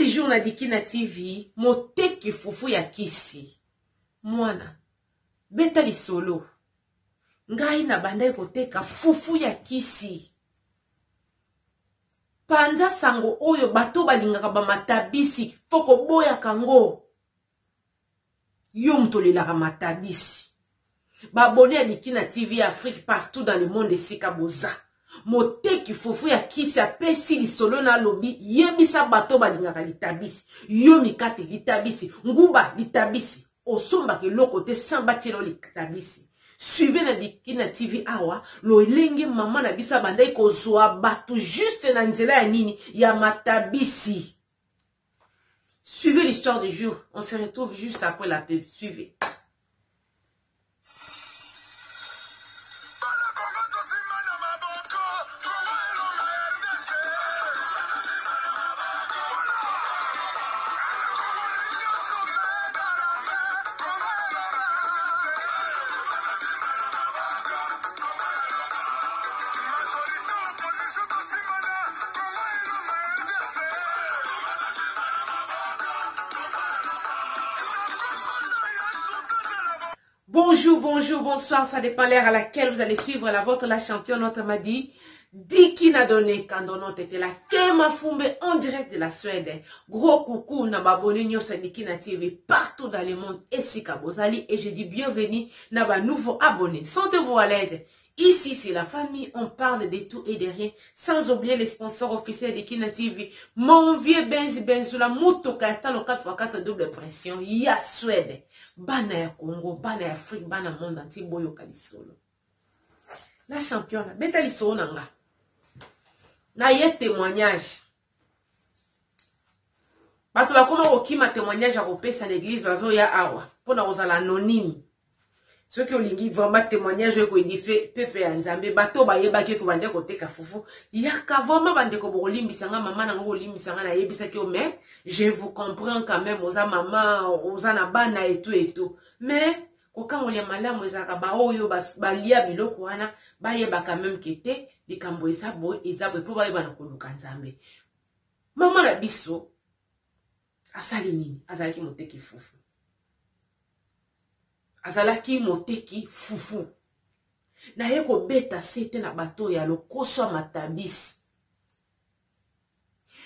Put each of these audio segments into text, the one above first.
du jour na Dikina TV, moteki fufu ya kisi. Mwana, beta li solo. Ngai na bandai koteka fufu ya kisi. Panza sango oyo bato balingaka ba matabisi, foko boya kango. Yo mtolelaka matabisi. Babone ya Dikina TV Afrique partout dans le monde de Sikaboza. Moteki fufu ya kisi apesi lisolo na lobi yebisa bato balingaka litabisi. Yo mikate litabisi, nguba litabisi. Osomba ke lokote samba telo litabisi. Suivez na Dikina TV awa, lo elenge mama na bisa bandai kozwa bato juste na nzela ya nini ya matabisi. Suivez l'histoire du jour. On se retrouve juste après la pub. Suivez. Bonjour, bonjour, bonsoir, ça dépend l'heure à laquelle vous allez suivre la vôtre, la championne, notre m'a dit, Dikina donné quand on était là, Kema Fumbe en direct de la Suède. Gros coucou, na babone sur Dikina TV partout dans le monde, et Sikabozali, et je dis bienvenue, na ba nouveau abonné. Sentez-vous à l'aise. Ici, c'est la famille, on parle de tout et de rien, sans oublier les sponsors officiels de Dikina TV. Mon vieux Benzi la moto kata le 4x4 double pression, ya Suède. Bana ya Congo, bana ya Afrique, bana monde entier, boyo kalisolo. La championne, beta lisolo nanga. Na ye témoignage. Bato la koma okima témoignage à kopesa l'église bazo ya awa. Pona ozala anonyme. Ceux qui ont lingi vraiment témoignage ko edife pepe ya nzambe bato ba yeba ke ko bande ko teka fufu ya ka vraiment bande ko bolimbisa nga mama na ngo limbisa nga na yebisa ke mais je vous comprends quand même oza mama oza na bana et tout mais ko ka ngolia malamu ezaka ba oyo ba lia biloko wana ba yeba quand même kete likambo ezabo po ba yeba na ko luka nzambe mama na biso asali nini azalaki moteki fufu. Azalaki moteki fufu. Na yeko beta sete na bato ya lokoso matabisi.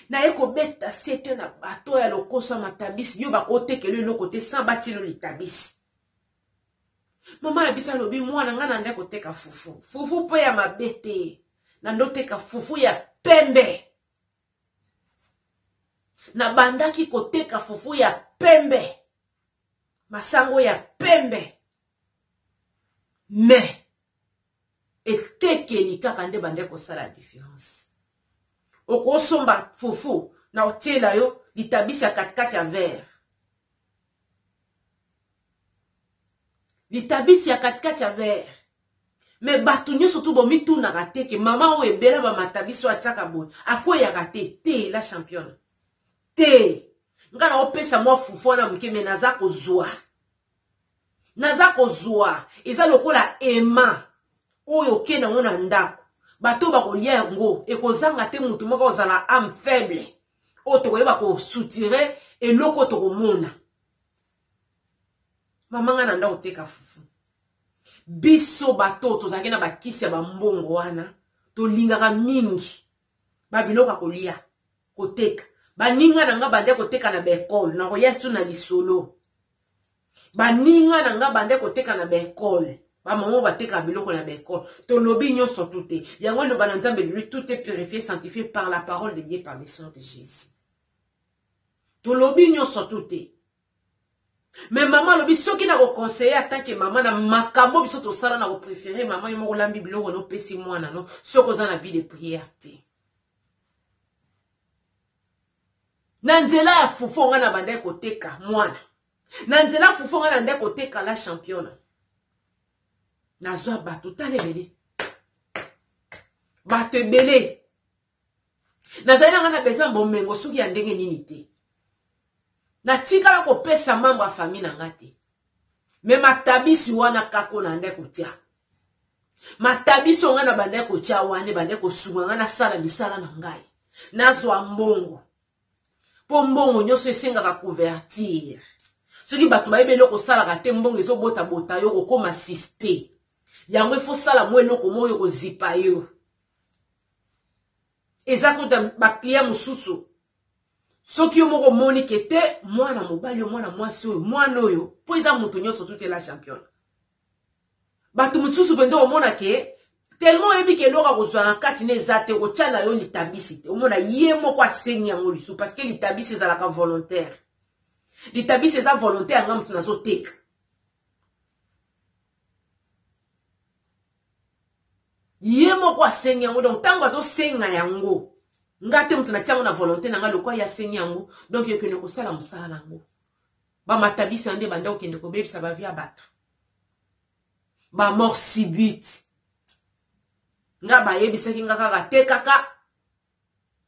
Na yeko beta sete na bato ya lokoso matabisi. Yo bakote ke le lokote sans batilo litabisi. Mama ya bisa lobi mwana nga na ndeko teka fufu. Fufu po ya mabete. Na ndo teka fufu ya pembe. Na bandaki koteka fufu ya pembe. Masango ya pembe. Mais etekeli kaka nde bande kosala la différence. Oko somba fufu na otela yo litabisi ya katikati ya verre. Litabisi ya katikati ya verre. Mais bato nyonso tu bomi tu na rateke mama o ebela ba matabisi wa tsaka bon. Akwe ya rate te la championne. Te nga na opesa mwa fufu na mukeme naza kozwa. Naza kozwa. Eza lokola ema. Oyo ke na ngona ndako. Bato ba kolia yango. E kozanga te mutu moko ozala âme faible. O to koyeba ko soutire eloko to komona. Mama nga na ndako teka fufu. Biso bato tozangi na bakisi ya bambongo wana. To lingaka mingi. Babiloka kolia. Koteka. Baninga na nga bande koteka na bekol. Na koyesu na lisolo. Baninga na nga bande koteka na bekol. Ba maman bateka biloko na bekol. To lobi nyonso toute. Yango lo bananzambe lui tout est purifié, sanctifié par la parole de Dieu, par le sang de Jésus. To lobi nyonso toute. Mais maman lobi soki na ko conseiller en tant que maman na makambo biso to sala na ko préférer maman yemo lambi biloko no pesi mwana no soko za na vie de prière te. Nanzela ya fufu nga na bande koteka mwana. Nanzela fufu nga na bande koteka la championne. Nazwa bato tale bele. Bato bele. Nazali nga na besoin bomengo suki ya ndenge nini te. Na tika la kopesa mambo ya famille na ngate. Me matabisi wana kako na ndeko tia. Matabisi nga na bande ko tia wane bande ko sunga nga na sala misala na ngai. Nazwa mbongo. Po mbongo nyonso esengaka couverture. Soki bato bayebe eloko salaka te mbongo ezobota bota yo kokoma suspect. Yango il faut sala mo eloko mo yo kozipa yo. Eza kuta ba client mususu. Soki yo moko moni kete mwana mobali mwana mwasi oyo mwana oyo po eza moto nyonso tout est la championne. Bato mususu bendo omona ke tellement ebi ke loka kozwa na kati ne zate ko tchala yo litabisi te. Omona ye moko asengi yango lisu parce que litabisi ezalaka volontaire. Litabisi eza volontaire nga mutu nazo teka. Ye moko asengi yango donc tango azo senga yango. Ngate mutu na tiango na volonté na nga lokwa ya sengi yango donc yo kende ko sala musala nango. Ba matabisi ande banda okende ko bebisa ba via bato. Ba mort subite. Nga ba yebisaki nga kaka te kaka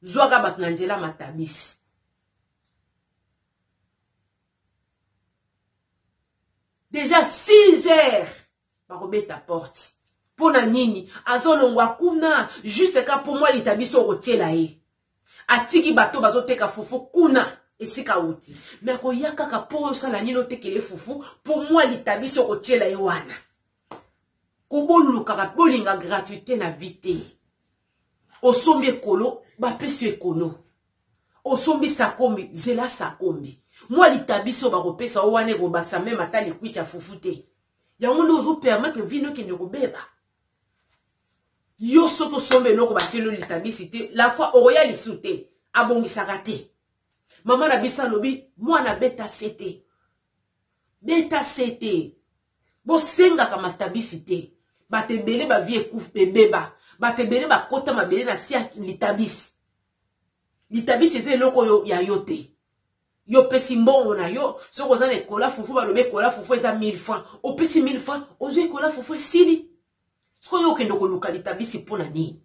zwaka bato na nzela matabisi. Déjà 6 heures bakobeta porte. Pona nini azolongwa kuna juste ka pour moi litabiso kotiela ye. Atiki bato bazoteka fufu kuna esika uti. Mais akoyaka ka po sala nino tekele fufu pour moi litabiso kotiela ye wana. Koboluka ka bolinga gratuité na vite. Osombi ekolo ba pesu ekono. Osombi sakombi zela sakombi. Moi litabiso bakopesa wane ko baksa même ata likwita fufu te. Yango ndo zo permettre vino ke ndeko beba. Yo soto sombe loko batielo litabisi te la fois oroya lisute abongisaka te. Maman na bisa lobi mwana beta sete. Beta sete. Bo senga ka matabisi te. Batebele ba vie kouf bebeba. Batebele ba kota mabele na sia litabisi. Litabisi eze loko yo ya yote. Yo pesi mbongo na yo, so kozana ekola fufu ba lobe ekola fufu eza 1000 francs. O pesi 1000 francs, ozo ekola fufu esili. Sko yo kendo koluka litabisi pona ni.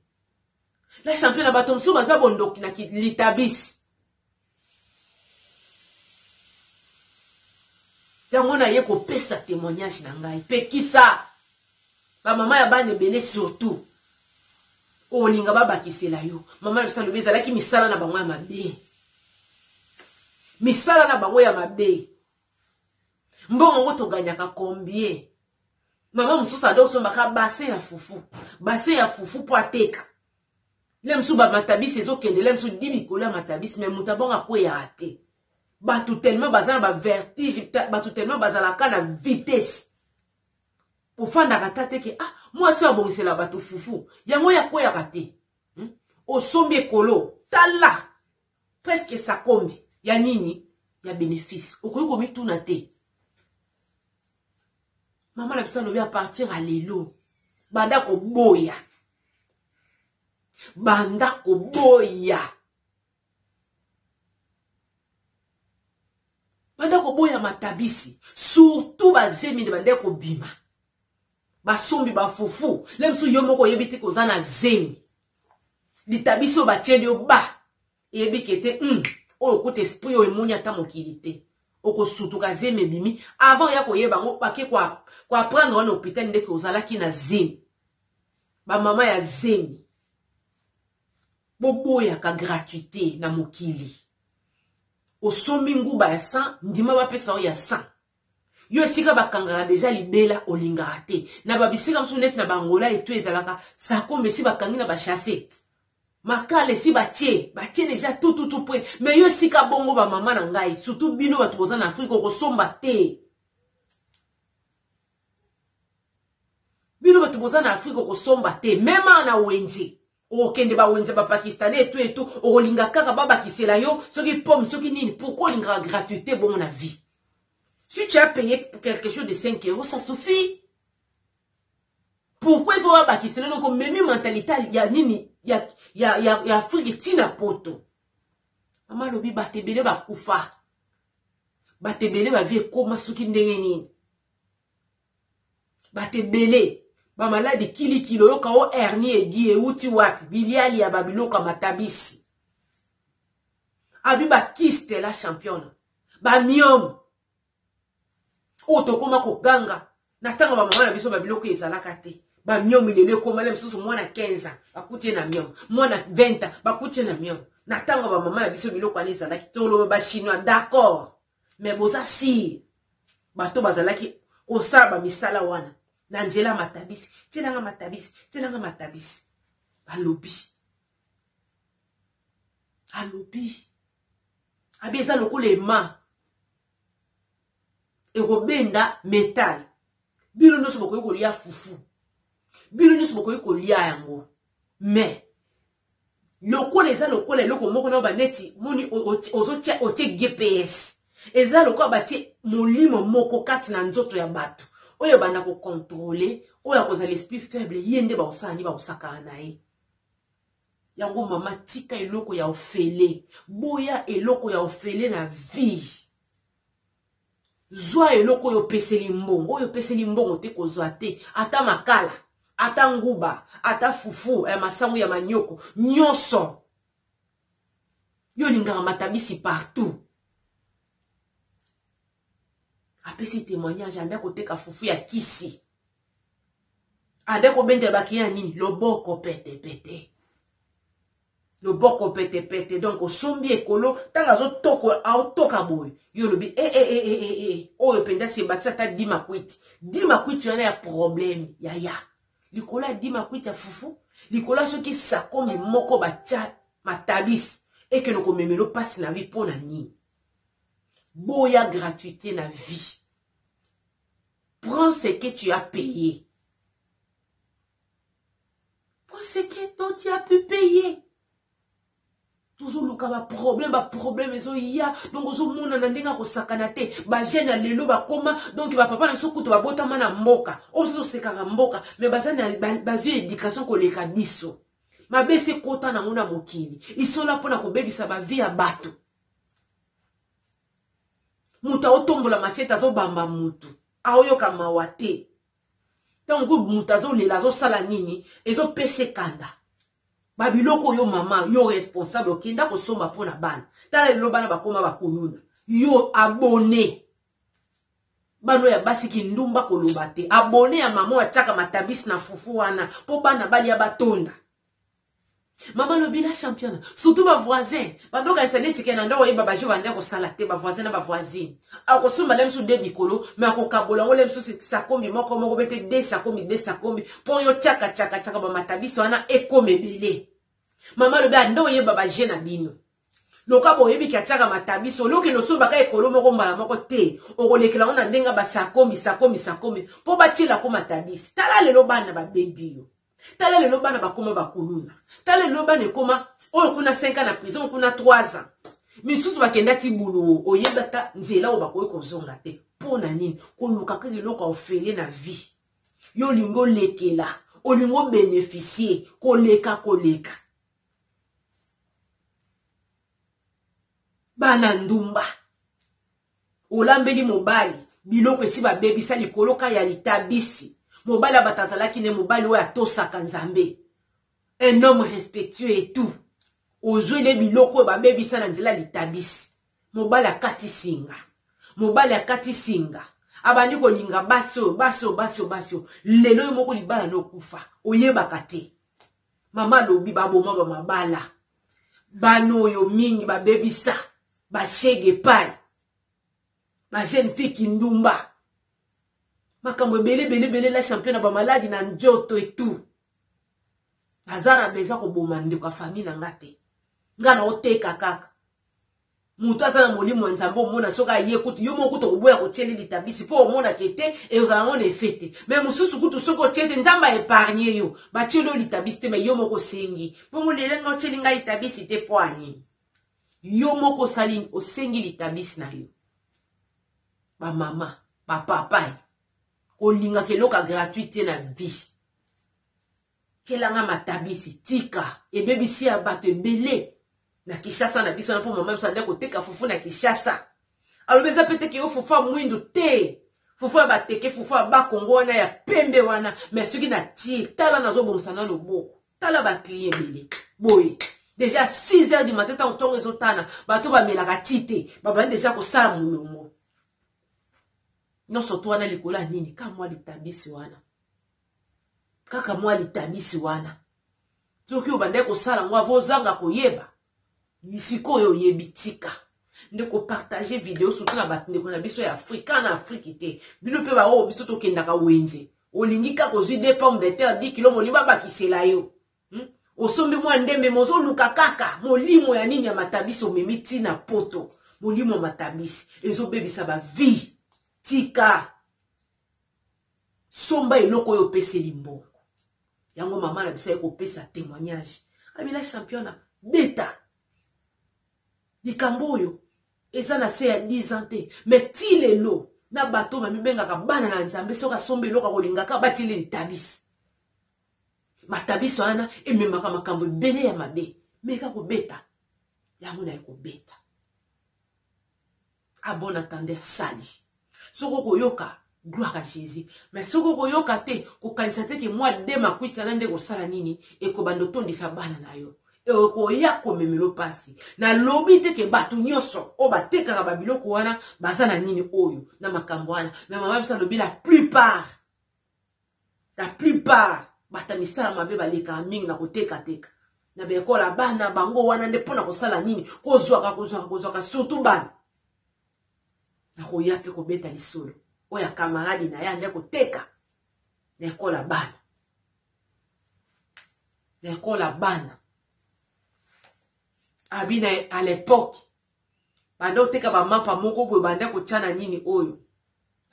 La championne bato msu baza bondoki na litabisi. Yango na ye ko pesa témoignage na ngai. Pekisa. Ba mama ya bane bele surtout. Olinga baba kisela yo. Mama ya bisa lobe ezalaki misala na bango ya mabe. Misala na bango ya mabe. Mbongo ngo toganyaka combien? Mama mususu adoso mbaka bassin ya fufu. Bassin ya fufu po ateka. Le msu ba matabisi ezokende le msu dibi kola matabisi mais mutabonga ko ya ate. Batu tellement bazana ba vertige, batu tellement bazala kana vitesse. Pour fanda katate ke moi so abongisela batu fufu. Yango ya ko ya kate. Osombi ekolo tala. Presque ça kombi. Ya nini? Ya bénéfice. Okoyi komi tuna te. Maman la bisa lobi à partir à lelo. Banda ko boya. Banda ko boya. Banda ko boya matabisi. Surtout bazemi de banda ko bima. Basombi ba fufu. Lemsu yomoko yebite ko zana zemi. Litabisi o batieli o ba. Yebi kete o kote esprit o emoni ata mokili te. Oko sutuka zemi bimi avant ya koyeba ngo pake kwa prendre en hôpital ndeke ozalaki na zemi. Ba mama ya zemi. Boboya ka gratuité na mokili. Osombi nguba ya 100 ndima bapesa o ya 100. Yo esika bakangaka déjà libela olingaka te. Na babisika msu neti na bangola etu ezalaka sakombe si bakangi na bachasser. Makale si batie déjà tout point. Mais yo sika bongo ba mama na ngai, surtout bino batu boza na Afrique ko somba te. Bino batu boza na Afrique ko somba te, même na wenze. O kende ba wenze ba pakistanais et tout, o linga kaka baba kisela yo, soki pomme, soki nini, pourquoi linga gratuité bon na vie? Si tu as payé pour quelque chose de 5 €, ça suffit. Pourquoi il faut avoir bakisela donc même mentalité ya nini? Ya Afrique tina poto. Mama lobi batebele ba kufa. Batebele ba vie koma suki ndenge nini. Batebele ba malade kili kilo yoka o hernie egi e uti wapi biliali ya babiloka matabisi. Abi ba kiste la championne. Ba miom. Oto koma ko ganga. Natanga ba mama na biso babiloko ezalaka te. Ba miom ilele koma le msusu mwana 15 bakutie na miom. Mwana 20 bakutie na miom. Natanga ba maman na biso biloko ani ezalaki tolo ba chinois d'accord mais boza si bato bazalaki osala ba misala wana na nzela matabisi telanga matabisi alobi abeza lokola ema ekobenda metal bino nyonso bokoki kolia fufu bino nyonso bokoki kolia yango mais lokola eza lokola eloko moko na baneti moni otie GPS eza lokola batie molimo moko kati na nzoto ya bato oyo banda ko contrôler oyo akozala l'esprit faible yende ba osani ba osaka na ye yango mama tika eloko ya ofele boya eloko ya ofele na vie zwa eloko yo peseli mbongo te kozwa te ata makala ata nguba ata fufu ya masangu ya manyoko nyonso yo lingaka matabisi partout apesi témoignage anda koteka fufu ya kisi anda kobendela bakiya nini loboko pete donc osombi ekolo tanga azotoka boye yo lobi oyo penza sebatisa ata dima kwiti wana ya problème ya likolo ya dima kwiti ya fufu likolo soki sakomi moko batia matabisi ekeno komemelo pasi na vie pona nini boya gratuité na vie prends ce que tu as payé prends ce que dont tu as pu payer toujours luka ba problème ezo ya donc ozo mona na ndenga ko sakana te ba jeune na lelo ba koma donc ba papa na biso kutu ba botama na mboka ozo sekaka mboka mais bazana bazu éducation ko leka biso mabese kota na ngona mokili ils là pona ko bebisa ba vie ya bato muta otombola machete azo bamba mutu aoyoka mawate donc muta zo lela zo sala nini ezo pese kanda babiloko yo mama yo responsable okenda kosomba pona bana tala lelo bana bakoma bakuluna yo abonné bano ya basi kindumba koloba te abonné ya mama ataka matabisi na fufu wana po bana bali ya batonda mama lo bila championne surtout ba voisin bando ka internet ke na ndo yeba ba jo bande ko sala te ba voisin na ba voisine akosomba lemsu de bikolo mais akokabola ngo lemsu sakombi moko bete de sakombi po yo chaka ba matabisi wana ekomebele mama lo ba ndo yeba ba je na bino loka bo yebi kiataka matabisi loke no somba ka ekolo moko mbala moko te okolekela ona ndenga ba sakombi po batila ko matabisi tala lelo bana ba baby yo tala lelo bana bakoma bakuluna tala lelo bana ekoma oyo kuna 5 ans na prison kuna 3 ans misusu bakenda ti bulu oyebata nzela o bakoyi kozonga te pona nini koluka ke loko ofele na vie yo lingo lekela olingo bénéficier koleka bana ndumba olambeli mobali biloko esi babebisa likoloka ya litabisi mobali batazalaki ne mobali oyo atosaka nzambe un homme respectueux et tout ozwele biloko oyo babebisa na nzela litabisi mobali akati singa abandi kolinga basi lelo yo moko libala nokufa oyebaka te mama lobi baboma bamabala bano oyo mingi babebisa bashege pai ba jeune fille kindumba makambo bele la championne ba maladie na njoto et tout azara besoin ko boma ndeko famille na ngate ngana oteka kaka mutu azana molimo nzambe omona soka ye kutu yo moko to boya ko tieli litabisi po omona kete e ozana on efete mais mususu kutu soko tiete nzamba épargner yo ba tielo litabisi te mais yo moko sengi pomo lele no tieli nga litabisi te poani yo moko saline osengi litabisi na yo ba mama ba papa kolinga keloka gratuité na vie kelanga matabisi tika ebebisi ya bato ebele na Kishasa na biso na po mama msande koteka fufu na Kishasa alobeza pete ke yo fufu mwindo te fufu ya bateke fufu ya bakongo wana ya pembe wana mais soki na tie tala nazo bomsana loboko tala ba client ebele boy déjà 6 heures du matin ta otongo ezotana bato bamelaka tite babandi déjà kosala mulongo nyonso to wana likola nini ka mwa litabisi wana kaka mwa litabisi wana soki obande kosala ngo avozanga koyeba Sikoyo yebi tika. Ndeko partager vidéo surtout na bat ndeko na biso ya Afrika na Afrique te. Bino pe ba o biso to kendaka wenze. Olingika kozwi des pommes de terre 10 kg moliba bakisela yo. Osombi mwa ndembe mozo luka kaka molimo ya nini ya matabisi omemiti na poto. Molimo matabisi ezo bebisa ba vie. Tika. Somba eloko yo pese limbongo. Yango mama na bisa ko pesa témoignage. Abila championna beta. Likamboyo eza na se ya 10 ans te. Mais ti lelo na bato mami bengaka bana na nzambe soka sombe eloko kolingaka batile litabisi. Matabiso ana ememaka makambo bele ya mabe. Meka ko beta. Yango na ko beta. A bon attendeur sali. Soko koyoka gloire à Jésus. Mais soko koyoka te ko kanisa te ke moi de makwiti na nde ko sala nini e ko bando tondisa bana na yo. E ko ya ko memelo pasi. Na lobi te ke batu nyoso o batekaka babiloko wana bazana nini oyo na makambo wana. Mais mama bisa lobi la plupart bata misala mabe baleka mingi na koteka teka. Na bekola bana bango wana nde pona kosala nini kozwaka surtout bana. Na koya pe ko beta lisolo. Oya camarade na ya nde koteka. Na ekola bana. Na ekola bana. Abina à l'époque. Bando teka ba mapa moko boy banda ko tchana nini oyo.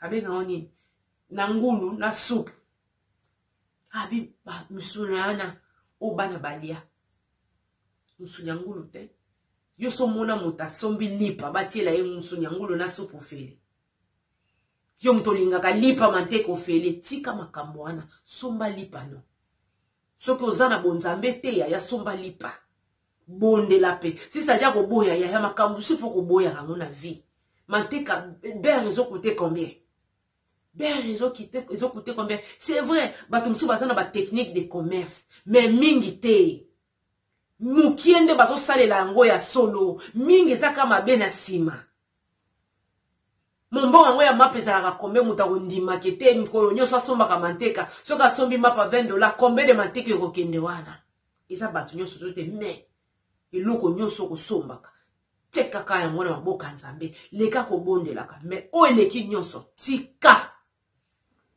Abina oni na ngulu na soupe. Abi ba musulana o bana balia. Musunyangulu te. Yo so mona muta sombi lipa batiela ye musunyangulu na soupe ofele. Yo mtolinga ka lipa manteko ofele tika makambo wana somba lipa no. Soki ozana bonzambe te ya somba lipa. Bonde la paix. Si ça ja ko boya ya makambo si faut ko boya rango na vie. Manteka ben réseau coûté combien? Ben réseau coûté combien? C'est vrai, batumsu basana ba technique de commerce, mais mingi te. Mukiende baso salela ngo ya solo, mingi zaka mabe na sima. Mombonga ngo ya mapesa la combien mutako ndima kete mikolo nyoso somba ka manteka, soka sombi mapa $20, combien de manteka yokende wana? Isa batu nyoso te mais eloko nyoso ko sombaka. Teka kaya mwana maboka nzambe, leka ko bondelaka, mais o eleki nyoso tika.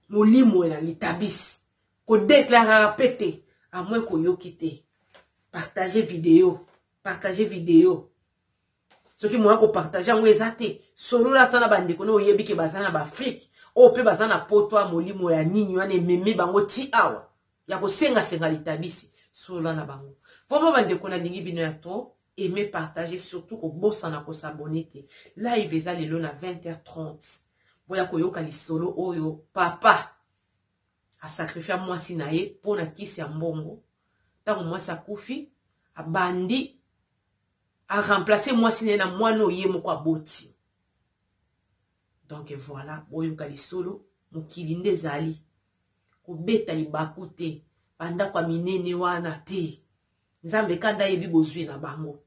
Molimo na litabisi. Ko déclarer pété. À moins ko yokite. Partagez vidéo. Partagez vidéo. Ce qui moi ko partager ngo ezate. Solo la tana bande kono oyebi ke bazana ba Afrique. O pe bazana potwa molimo ya nini wana meme bango ti awa. Ya ko senga litabisi. Solo na bango. Vraiment bande kona lingi bino ya to. Aimer partager surtout ko bossa na ko s'abonner. Live eza lelo na 20h30. Boya koyoka lisolo oyo papa a sacrifié moi sinaye pour na kisi ya mbongo. Tango moi sa kufi a bandi a remplacer moi sinaye na mwana oye moko aboti. Donc voilà, boyoka lisolo mokili nde zali. Kobeta libaku te, banda kwa minene wana te. Nzambe kanda yebi bozwi na bango.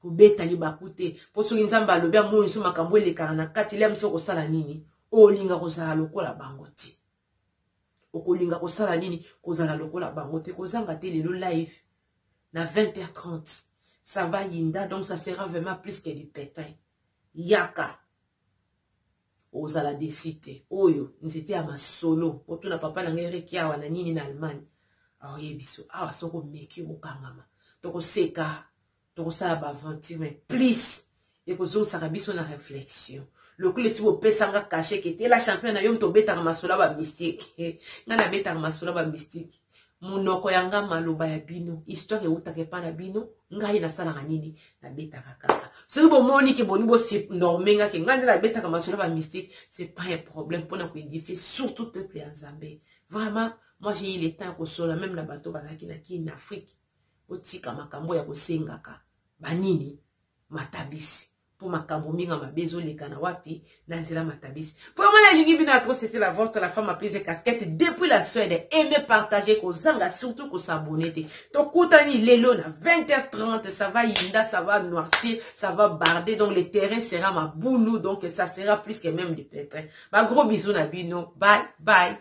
Kubeta libaku te. Poso nzamba alobi amoni so makambo elekana na kati le mso kosala nini? Olinga kozala lokola bango te. Okolinga kosala nini? Kozala lokola bango te. Kozanga te lelo live na 20h30. Ça va yinda donc ça sera vraiment plus que du pétain. Yaka. Ozala desite. Oyo nzete ya masolo. Oto na papa na ngere kia wana nini na Allemagne. Aoye biso. Awa soko meki okangama. Toko seka. Donc ça va aventure mais plus et que ça rabiso na réflexion le coup les tu au pesanga caché qui était la championne yom to beta masola ba mystique ngana beta masola ba mystique munoko yanga maloba ya bino histoire utake pa na bino ngai na sala nini na beta kaka so bo moni ke boni bo se normenga ke ngana na beta masola ba mystique c'est pas un problème pour na ko édifier surtout peuple en Zambie vraiment moi j'ai eu le temps ko sola même na bateau bazaki na ki en Afrique otika makambo ya kosengaka banini matabisi pour makambo minga mabezo lekana wapi na nzela matabisi vraiment la ligne bina trop c'était la vôtre la femme a pris ses casquettes depuis la Suède aimer partager ko zanga surtout ko s'abonner to kutani lelo na 20h30 ça va yinda ça va noircir ça va barder donc le terrain sera ma boulou donc ça sera plus que même du pépin ba gros bisous na bino bye bye.